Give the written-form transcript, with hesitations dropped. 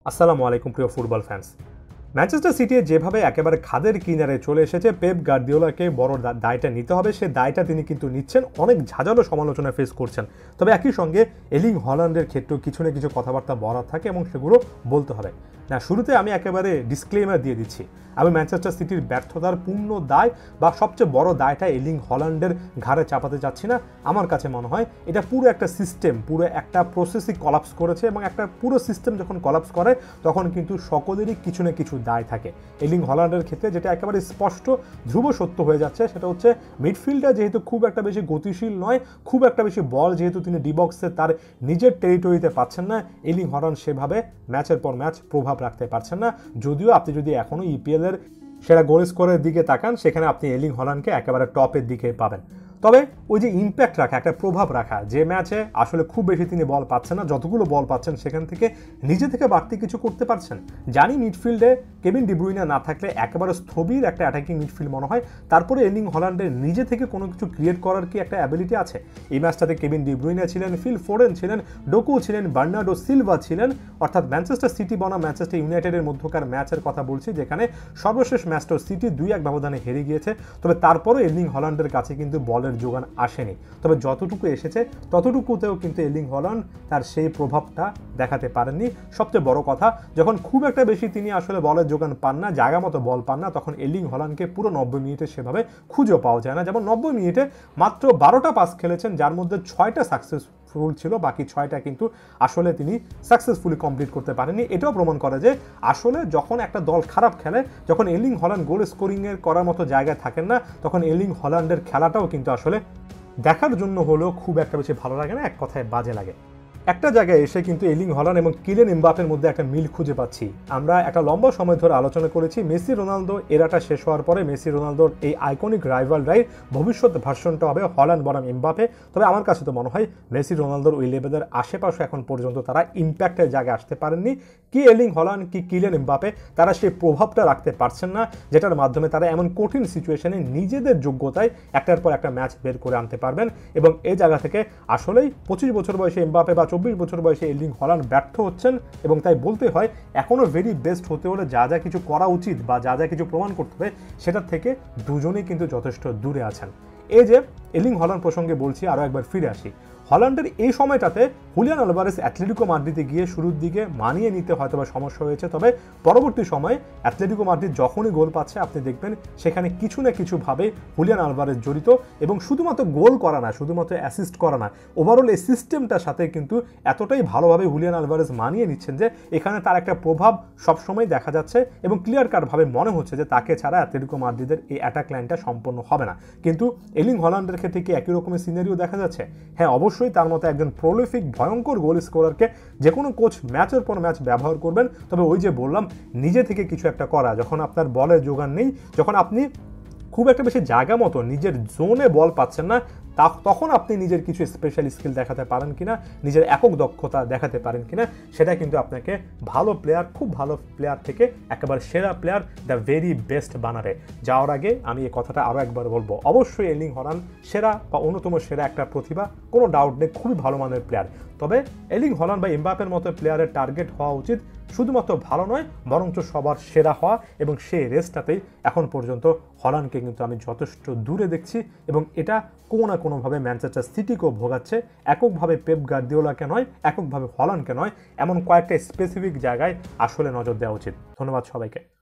আসসালামু আলাইকুম প্রিয় ফুটবল ফ্যান্স। ম্যানচেস্টার সিটি যেভাবে একেবারে খাদের কিনারে চলে এসেছে, পেপ গার্দিওলাকে বড় দায়টা নিতে হবে, সে দায়টা তিনি কিন্তু নিচ্ছেন, অনেক ঝাঁঝালো সমালোচনা ফেস করছেন। তবে একই সঙ্গে এলিং হল্যান্ডের ক্ষেত্রেও কিছু না কিছু কথাবার্তা বলার থাকে এবং সেগুলো বলতে হবে না। শুরুতে আমি একেবারে ডিসক্লেমার দিয়ে দিচ্ছি, আমি ম্যানচেস্টার সিটির ব্যর্থতার পূর্ণ দায় বা সবচেয়ে বড় দায়টা এলিং হল্যান্ডের ঘাড়ে চাপাতে যাচ্ছি না। আমার কাছে মনে হয় এটা পুরো একটা সিস্টেম, পুরো একটা প্রসেসই কলাপস করেছে এবং একটা পুরো সিস্টেম যখন কলাপস করে তখন কিন্তু সকলেরই কিছু না কিছু দায় থাকে। এলিং হল্যান্ডের ক্ষেত্রে যেটা একেবারে স্পষ্ট ধ্রুব সত্য হয়ে যাচ্ছে সেটা হচ্ছে মিডফিল্ডার যেহেতু খুব একটা বেশি গতিশীল নয়, খুব একটা বেশি বল যেহেতু তিনি ডিবক্সে তার নিজের টেরিটরিতে পাচ্ছেন না, এলিং হল্যান্ড সেভাবে ম্যাচের পর ম্যাচ প্রভাব রাখতে পারছেন না। যদিও আপনি যদি এখনও ইপিএলের সেরা গোল স্কোরের দিকে তাকান, সেখানে আপনি এলিং হল্যান্ডকে একেবারে টপের দিকে পাবেন। তবে ওই যে ইম্প্যাক্ট রাখা, একটা প্রভাব রাখা, যে ম্যাচে আসলে খুব বেশি তিনি বল পাচ্ছেন না, যতগুলো বল পাচ্ছেন সেখান থেকে নিজে থেকে বাড়তি কিছু করতে পারছেন। জানি মিডফিল্ডে কেভিন ডি ব্রুইনে না থাকলে একেবারে স্থবির একটা অ্যাটাকিং মিডফিল্ড মনে হয়, তারপরে এলিং হল্যান্ডের নিজে থেকে কোনো কিছু ক্রিয়েট করার কি একটা অ্যাবিলিটি আছে? এই ম্যাচটাতে কেভিন ডি ব্রুইনে ছিলেন, ফিল ফোডেন ছিলেন, ডোকু ছিলেন, বার্নার্ডো সিলভা ছিলেন, অর্থাৎ ম্যানচেস্টার সিটি বনাম ম্যানচেস্টার ইউনাইটেডের মধ্যকার ম্যাচের কথা বলছি, যেখানে সর্বশেষ ম্যাচটা সিটি 2-1 ব্যবধানে হেরে গিয়েছে। তবে তারপরও এলিং হল্যান্ডের কাছে কিন্তু বলের যোগান আসেনি। তবে যতটুকু এসেছে ততটুকুতেও কিন্তু এলিং হল্যান্ড তার সেই প্রভাবটা দেখাতে পারেননি। সবচেয়ে বড় কথা, যখন খুব একটা বেশি তিনি আসলে বলের যোগান পান না, জায়গা মতো বল পান না, তখন এলিং হল্যান্ডকে পুরো 90 মিনিটে সেভাবে খুঁজেও পাওয়া যায় না। যেমন 90 মিনিটে মাত্র 12টা পাস খেলেছেন, যার মধ্যে 6টা সাকসেসফুল ছিল, বাকি 6টা কিন্তু আসলে তিনি সাকসেসফুলি কমপ্লিট করতে পারেননি। এটাও প্রমাণ করে যে আসলে যখন একটা দল খারাপ খেলে, যখন এলিং হল্যান্ড গোল স্কোরিংয়ের করার মতো জায়গায় থাকেন না, তখন এলিং হল্যান্ডের খেলাটাও কিন্তু আসলে দেখার জন্য হলেও খুব একটা বেশি ভালো লাগে না, এক কথায় বাজে লাগে। একটা জায়গায় এসে কিন্তু এলিং হল্যান্ড এবং কিলিয়ান এমবাপের মধ্যে একটা মিল খুঁজে পাচ্ছি। আমরা একটা লম্বা সময় ধরে আলোচনা করেছি মেসি রোনালদো এরাটা শেষ হওয়ার পরে মেসি রোনালদোর এই আইকনিক রাইভালরাই ভবিষ্যৎ ভার্সনটা হবে হল্যান্ড বনাম এমবাপে। তবে আমার কাছে তো মনে হয় মেসি রোনালদোর ওই লেভেলের আশেপাশে এখন পর্যন্ত তারা ইম্প্যাক্টের জায়গায় আসতে পারেননি। কি এলিং হল্যান্ড কি কিলিয়ান এমবাপে, তারা সেই প্রভাবটা রাখতে পারছেন না, যেটার মাধ্যমে তারা এমন কঠিন সিচুয়েশনে নিজেদের যোগ্যতায় একটার পর একটা ম্যাচ বের করে আনতে পারবেন। এবং এই জায়গা থেকে আসলেই 25 বছর বয়সে এমবাপে বা 24 বছর বয়সে এলিং হল্যান্ড ব্যর্থ হচ্ছেন। এবং তাই বলতে হয় এখনও ভেরি বেস্ট হতে হলে যা যা কিছু করা উচিত বা যা যা কিছু প্রমাণ করতে হবে, সেটার থেকে দুজনেই কিন্তু যথেষ্ট দূরে আছেন। এই যে এলিং হল্যান্ড প্রসঙ্গে বলছি, আরও একবার ফিরে আসি। হল্যান্ডের এই সময়টাতে হুলিয়ান আলভারেজ অ্যাথলেটিকো মাদ্রিদে গিয়ে শুরুর দিকে মানিয়ে নিতে হয়তো বা সমস্যা হয়েছে, তবে পরবর্তী সময়ে অ্যাথলেটিকো মাদ্রিদ যখনই গোল পাচ্ছে আপনি দেখবেন সেখানে কিছু না কিছুভাবে হুলিয়ান আলভারেজ জড়িত। এবং শুধুমাত্র গোল করা না, শুধুমাত্র অ্যাসিস্ট করা না, ওভারঅল এই সিস্টেমটার সাথে কিন্তু এতটাই ভালোভাবে হুলিয়ান আলভারেজ মানিয়ে নিচ্ছেন যে এখানে তার একটা প্রভাব সবসময় দেখা যাচ্ছে এবং ক্লিয়ার কাটভাবে মনে হচ্ছে যে তাকে ছাড়া অ্যাথলেটিকো মাদ্রিদের এই অ্যাটাক লাইনটা সম্পন্ন হবে না। কিন্তু এলিং হল্যান্ডের ক্ষেত্রে কি একই রকমের সিনারিও দেখা যাচ্ছে? হ্যাঁ, অবশ্যই তার মতো একজন প্রলিফিক ভয়ঙ্কর গোল স্কোরারকে যে কোনো কোচ ম্যাচের পর ম্যাচ ব্যবহার করবেন। তবে ওই যে বললাম, নিজে থেকে কিছু একটা করা, যখন আপনার বলের যোগান নেই, যখন আপনি খুব একটা বেশি জায়গা মতো নিজের জোনে বল পাচ্ছেন না, তখন আপনি নিজের কিছু স্পেশাল স্কিল দেখাতে পারেন কিনা, নিজের একক দক্ষতা দেখাতে পারেন কিনা, সেটা কিন্তু আপনাকে ভালো প্লেয়ার, খুব ভালো প্লেয়ার থেকে একেবারে সেরা প্লেয়ার, দ্য ভেরি বেস্ট বানাবে। যাওয়ার আগে আমি এই কথাটা আরও একবার বলবো, অবশ্যই এলিং হল্যান্ড সেরা বা অন্যতম সেরা একটা প্রতিভা, কোনো ডাউট নেই, খুবই ভালো মানের প্লেয়ার। তবে এলিং হল্যান্ড বা এমবাপের মতো প্লেয়ারের টার্গেট হওয়া উচিত শুধুমাত্র ভালো নয়, বরঞ্চ সবার সেরা হওয়া। এবং সেই রেসটাতেই এখন পর্যন্ত হল্যান্ডকে কিন্তু আমি যথেষ্ট দূরে দেখছি এবং এটা কোনো না কোনোভাবে ম্যানচেস্টার সিটিকেও ভোগাচ্ছে। এককভাবে পেপ গার্দিওলাকে নয়, এককভাবে হল্যান্ডকে নয়, এমন কয়েকটা স্পেসিফিক জায়গায় আসলে নজর দেওয়া উচিত। ধন্যবাদ সবাইকে।